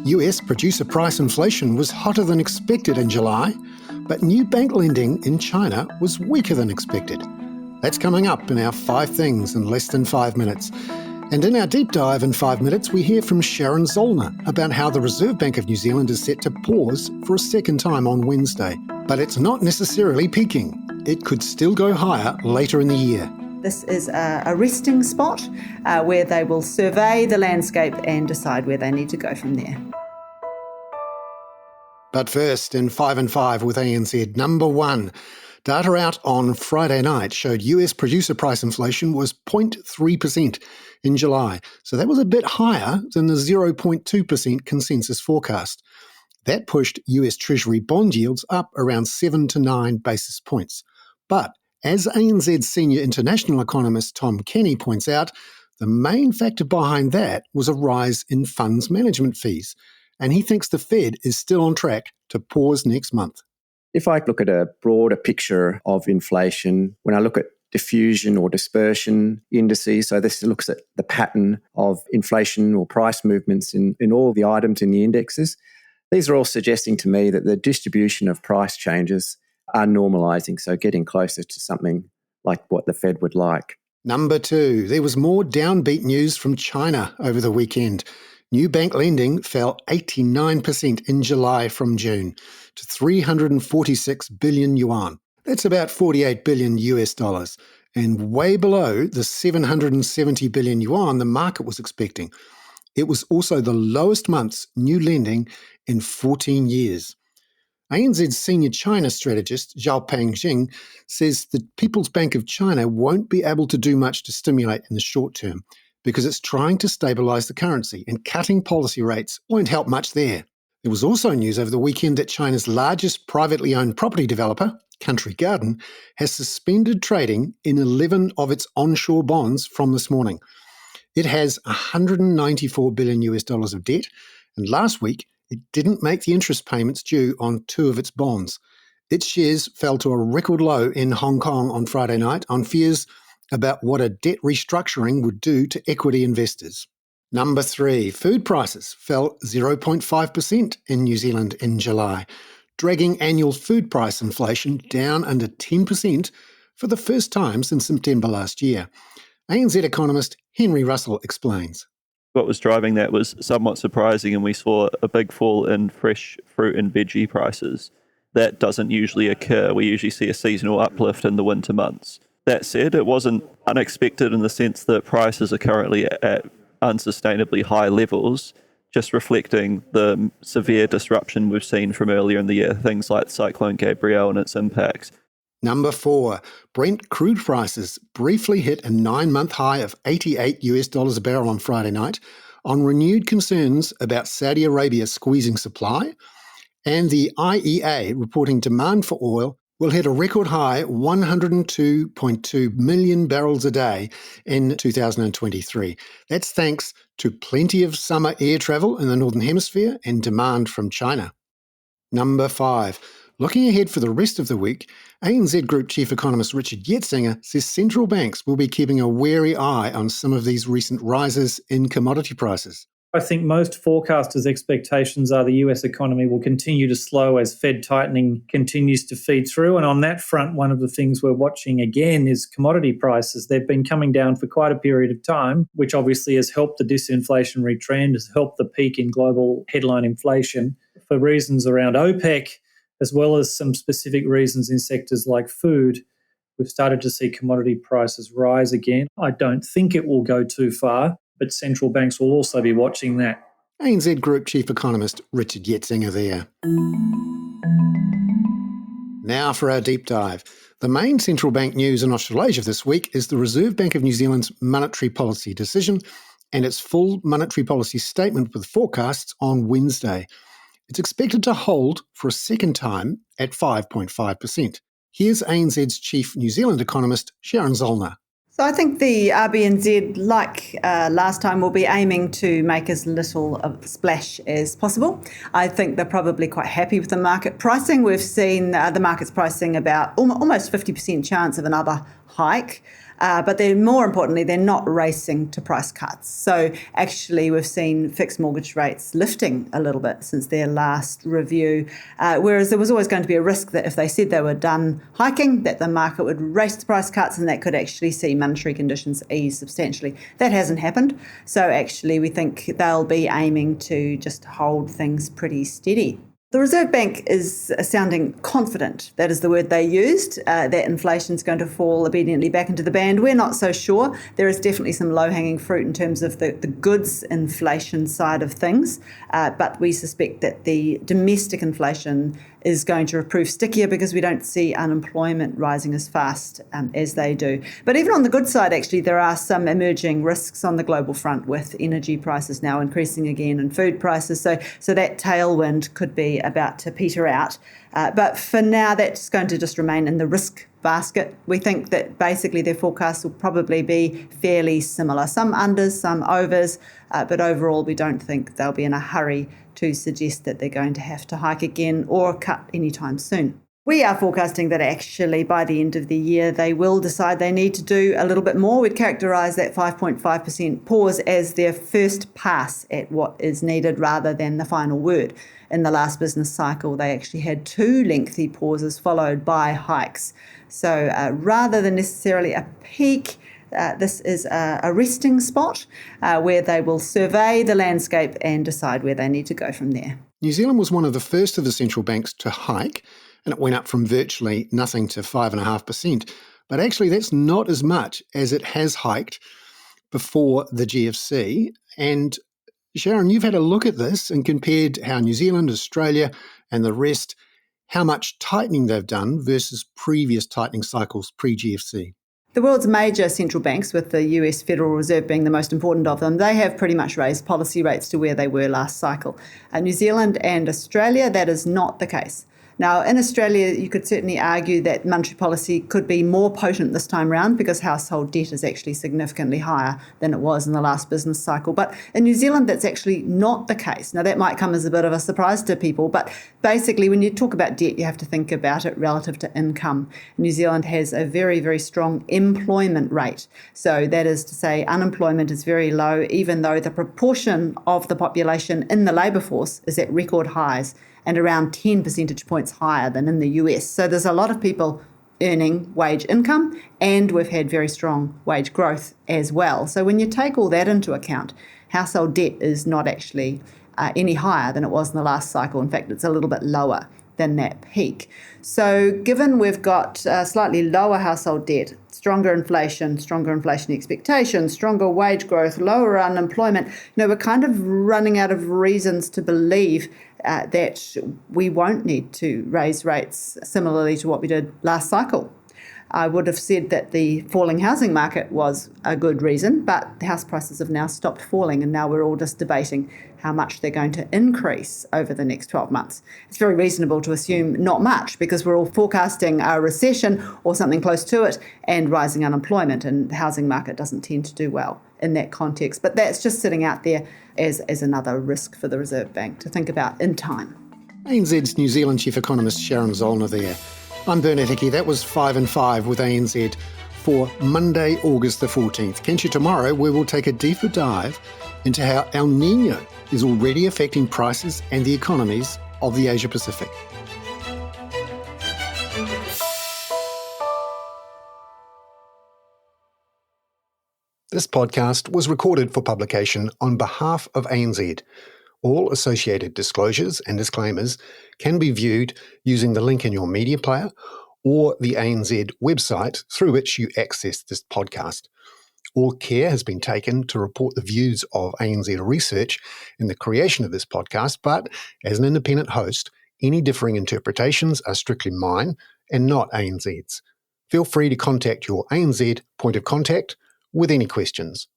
US producer price inflation was hotter than expected in July, but new bank lending in China was weaker than expected. That's coming up in our 5 Things in less than 5 minutes. And in our deep dive in 5 minutes, we hear from Sharon Zollner about how the Reserve Bank of New Zealand is set to pause for a second time on Wednesday. But it's not necessarily peaking. It could still go higher later in the year. This is a resting spot where they will survey the landscape and decide where they need to go from there. But first, in 5 and 5 with ANZ, number 1. Data out on Friday night showed US producer price inflation was 0.3% in July. So that was a bit higher than the 0.2% consensus forecast. That pushed US Treasury bond yields up around 7 to 9 basis points. But as ANZ's senior international economist Tom Kenny points out, the main factor behind that was a rise in funds management fees. And he thinks the Fed is still on track to pause next month. If I look at a broader picture of inflation, when I look at diffusion or dispersion indices, so this looks at the pattern of inflation or price movements in all the items in the indexes, these are all suggesting to me that the distribution of price changes are normalising, so getting closer to something like what the Fed would like. Number 2, there was more downbeat news from China over the weekend. New bank lending fell 89% in July from June to 346 billion yuan. That's about 48 billion US dollars, and way below the 770 billion yuan the market was expecting. It was also the lowest month's new lending in 14 years. ANZ's senior China strategist, Zhao Pangjing, says the People's Bank of China won't be able to do much to stimulate in the short term because it's trying to stabilise the currency, and cutting policy rates won't help much there. There was also news over the weekend that China's largest privately owned property developer, Country Garden, has suspended trading in 11 of its onshore bonds from this morning. It has 194 billion US dollars of debt, and last week it didn't make the interest payments due on 2 of its bonds. Its shares fell to a record low in Hong Kong on Friday night on fears about what a debt restructuring would do to equity investors. Number 3, food prices fell 0.5% in New Zealand in July, dragging annual food price inflation down under 10% for the first time since September last year. ANZ economist Henry Russell explains. What was driving that was somewhat surprising, and we saw a big fall in fresh fruit and veggie prices. That doesn't usually occur. We usually see a seasonal uplift in the winter months. That said, it wasn't unexpected in the sense that prices are currently at unsustainably high levels, just reflecting the severe disruption we've seen from earlier in the year, things like Cyclone Gabrielle and its impacts. Number 4, Brent crude prices briefly hit a 9-month high of 88 US dollars a barrel on Friday night on renewed concerns about Saudi Arabia squeezing supply, and the IEA reporting demand for oil will hit a record high 102.2 million barrels a day in 2023. That's thanks to plenty of summer air travel in the Northern Hemisphere and demand from China. Number 5. Looking ahead for the rest of the week, ANZ Group Chief Economist Richard Yetzinger says central banks will be keeping a wary eye on some of these recent rises in commodity prices. I think most forecasters' expectations are the US economy will continue to slow as Fed tightening continues to feed through. And on that front, one of the things we're watching again is commodity prices. They've been coming down for quite a period of time, which obviously has helped the disinflationary trend, has helped the peak in global headline inflation for reasons around OPEC, as well as some specific reasons in sectors like food. We've started to see commodity prices rise again. I don't think it will go too far, but central banks will also be watching that. ANZ Group Chief Economist Richard Yetzinger there. Now for our deep dive. The main central bank news in Australasia this week is the Reserve Bank of New Zealand's monetary policy decision and its full monetary policy statement with forecasts on Wednesday. It's expected to hold for a second time at 5.5%. Here's ANZ's Chief New Zealand economist, Sharon Zollner. So I think the RBNZ, like last time, will be aiming to make as little of a splash as possible. I think they're probably quite happy with the market pricing. We've seen the market's pricing about almost 50% chance of another hike. But they're, more importantly, they're not racing to price cuts. So actually, we've seen fixed mortgage rates lifting a little bit since their last review, whereas there was always going to be a risk that if they said they were done hiking, that the market would race to price cuts and that could actually see monetary conditions ease substantially. That hasn't happened. So actually, we think they'll be aiming to just hold things pretty steady. The Reserve Bank is sounding confident, that is the word they used, that inflation is going to fall obediently back into the band. We're not so sure. There is definitely some low-hanging fruit in terms of the goods inflation side of things, but we suspect that the domestic inflation is going to prove stickier because we don't see unemployment rising as fast as they do. But even on the good side, actually, there are some emerging risks on the global front with energy prices now increasing again and food prices. So that tailwind could be about to peter out. But for now, that's going to just remain in the risk basket. We think that basically their forecasts will probably be fairly similar. Some unders, some overs, but overall we don't think they'll be in a hurry to suggest that they're going to have to hike again or cut anytime soon. We are forecasting that actually by the end of the year they will decide they need to do a little bit more. We'd characterise that 5.5% pause as their first pass at what is needed rather than the final word. In the last business cycle, they actually had 2 lengthy pauses followed by hikes. So rather than necessarily a peak, this is a resting spot where they will survey the landscape and decide where they need to go from there. New Zealand was one of the first of the central banks to hike, and it went up from virtually nothing to 5.5%. But actually, that's not as much as it has hiked before the GFC. And Sharon, you've had a look at this and compared how New Zealand, Australia, and the rest, how much tightening they've done versus previous tightening cycles pre-GFC. The world's major central banks, with the US Federal Reserve being the most important of them, they have pretty much raised policy rates to where they were last cycle. New Zealand and Australia, that is not the case. Now, in Australia, you could certainly argue that monetary policy could be more potent this time round because household debt is actually significantly higher than it was in the last business cycle. But in New Zealand, that's actually not the case. Now, that might come as a bit of a surprise to people, but basically, when you talk about debt, you have to think about it relative to income. New Zealand has a very, very strong employment rate. So that is to say, unemployment is very low, even though the proportion of the population in the labour force is at record highs and around 10 percentage points higher than in the US. So there's a lot of people earning wage income, and we've had very strong wage growth as well. So when you take all that into account, household debt is not actually any higher than it was in the last cycle. In fact, it's a little bit lower than that peak. So given we've got slightly lower household debt, stronger inflation expectations, stronger wage growth, lower unemployment, we're kind of running out of reasons to believe that we won't need to raise rates similarly to what we did last cycle. I would have said that the falling housing market was a good reason, but the house prices have now stopped falling, and now we're all just debating how much they're going to increase over the next 12 months. It's very reasonable to assume not much because we're all forecasting a recession or something close to it and rising unemployment, and the housing market doesn't tend to do well in that context. But that's just sitting out there as another risk for the Reserve Bank to think about in time. ANZ's New Zealand Chief Economist Sharon Zollner there. I'm Bernard Hickey. That was 5 and 5 with ANZ for Monday, August the 14th. Catch you tomorrow, where we'll take a deeper dive into how El Niño is already affecting prices and the economies of the Asia Pacific. This podcast was recorded for publication on behalf of ANZ. All associated disclosures and disclaimers can be viewed using the link in your media player or the ANZ website through which you access this podcast. All care has been taken to report the views of ANZ Research in the creation of this podcast, but as an independent host, any differing interpretations are strictly mine and not ANZ's. Feel free to contact your ANZ point of contact with any questions.